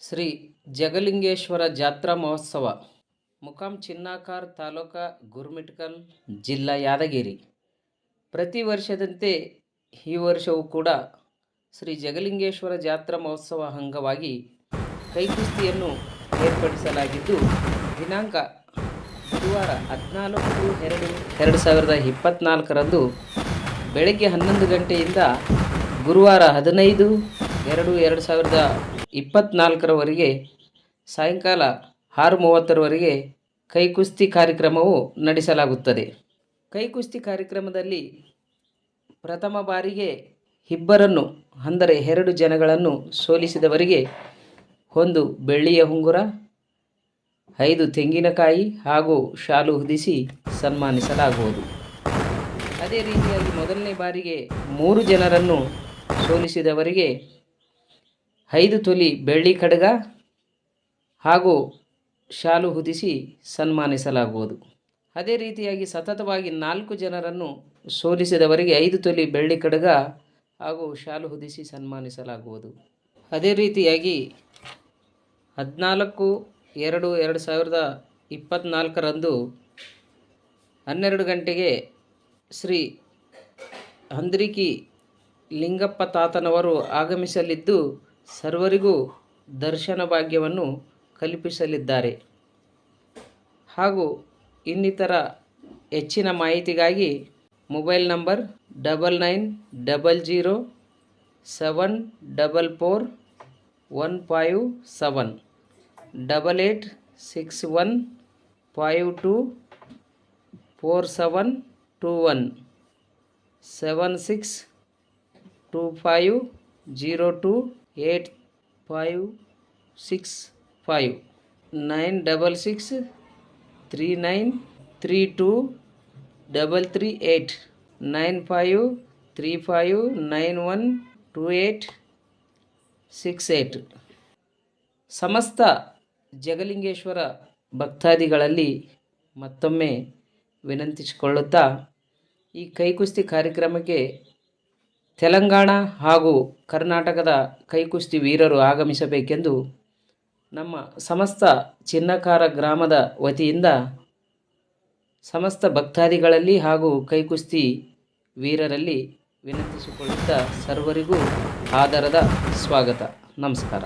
ಶ್ರೀ ಜಗಲಿಂಗೇಶ್ವರ ಜಾತ್ರಾ ಮಹೋತ್ಸವ ಮುಕಾಂ ಚಿನ್ನಾಕಾರ್ ತಾಲೂಕಾ ಗುರುಮಿಟ್ಕಲ್ ಜಿಲ್ಲಾ ಯಾದಗಿರಿ. ಪ್ರತಿ ವರ್ಷದಂತೆ ಈ ವರ್ಷವೂ ಕೂಡ ಶ್ರೀ ಜಗಲಿಂಗೇಶ್ವರ ಜಾತ್ರಾ ಮಹೋತ್ಸವ ಅಂಗವಾಗಿ ಕೈಕುಸ್ತಿಯನ್ನು ಏರ್ಪಡಿಸಲಾಗಿದ್ದು, ದಿನಾಂಕ ಬುಧವಾರ 14/2/2024 ಬೆಳಗ್ಗೆ 11 ಗಂಟೆಯಿಂದ ಗುರುವಾರ 15/2/2024 ಸಾಯಂಕಾಲ 6:30 ಕೈಕುಸ್ತಿ ಕಾರ್ಯಕ್ರಮವು ನಡೆಸಲಾಗುತ್ತದೆ. ಕೈಕುಸ್ತಿ ಕಾರ್ಯಕ್ರಮದಲ್ಲಿ ಪ್ರಥಮ ಬಾರಿಗೆ ಇಬ್ಬರನ್ನು ಅಂದರೆ 2 ಜನಗಳನ್ನು ಸೋಲಿಸಿದವರಿಗೆ 1 ಬೆಳ್ಳಿಯ ಉಂಗುರ, 5 ತೆಂಗಿನಕಾಯಿ ಹಾಗೂ ಶಾಲು ಹೊದಿಸಿ ಸನ್ಮಾನಿಸಲಾಗುವುದು. ಅದೇ ರೀತಿಯಾಗಿ ಮೊದಲನೇ ಬಾರಿಗೆ 3 ಜನರನ್ನು ಸೋಲಿಸಿದವರಿಗೆ 5 ತೊಲಿ ಬೆಳ್ಳಿ ಖಡ್ಗ ಹಾಗೂ ಶಾಲು ಹೊದಿಸಿ ಸನ್ಮಾನಿಸಲಾಗುವುದು. ಅದೇ ರೀತಿಯಾಗಿ ಸತತವಾಗಿ 4 ಜನರನ್ನು ಸೋಲಿಸಿದವರಿಗೆ 5 ತೊಲಿ ಬೆಳ್ಳಿ ಖಡ್ಗ ಹಾಗೂ ಶಾಲು ಹೊದಿಸಿ ಸನ್ಮಾನಿಸಲಾಗುವುದು. ಅದೇ ರೀತಿಯಾಗಿ 14/2/2024 12 ಗಂಟೆಗೆ ಶ್ರೀ ಹಂದ್ರಿಕಿ ಲಿಂಗಪ್ಪ ತಾತನವರು ಆಗಮಿಸಲಿದ್ದು, ಸರ್ವರಿಗೂ ದರ್ಶನ ಭಾಗ್ಯವನ್ನು ಕಲ್ಪಿಸಲಿದ್ದಾರೆ. ಹಾಗೂ ಇನ್ನಿತರ ಹೆಚ್ಚಿನ ಮಾಹಿತಿಗಾಗಿ ಮೊಬೈಲ್ ನಂಬರ್ 9900744157 8861524721 7625028565 9639323338 9535912868. ಸಮಸ್ತ ಜಗಲಿಂಗೇಶ್ವರ ಭಕ್ತಾದಿಗಳಲ್ಲಿ ಮತ್ತೊಮ್ಮೆ ವಿನಂತಿಸಿಕೊಳ್ಳುತ್ತಾ, ಈ ಕೈಕುಸ್ತಿ ಕಾರ್ಯಕ್ರಮಕ್ಕೆ ತೆಲಂಗಾಣ ಹಾಗೂ ಕರ್ನಾಟಕದ ಕೈಕುಸ್ತಿ ವೀರರು ಆಗಮಿಸಬೇಕೆಂದು ನಮ್ಮ ಸಮಸ್ತ ಚಿನ್ನಕಾರ ಗ್ರಾಮದ ವತಿಯಿಂದ ಸಮಸ್ತ ಭಕ್ತಾದಿಗಳಲ್ಲಿ ಹಾಗೂ ಕೈಕುಸ್ತಿ ವೀರರಲ್ಲಿ ವಿನಂತಿಸಿಕೊಳ್ಳುತ್ತಾ ಸರ್ವರಿಗೂ ಆದರದ ಸ್ವಾಗತ. ನಮಸ್ಕಾರ.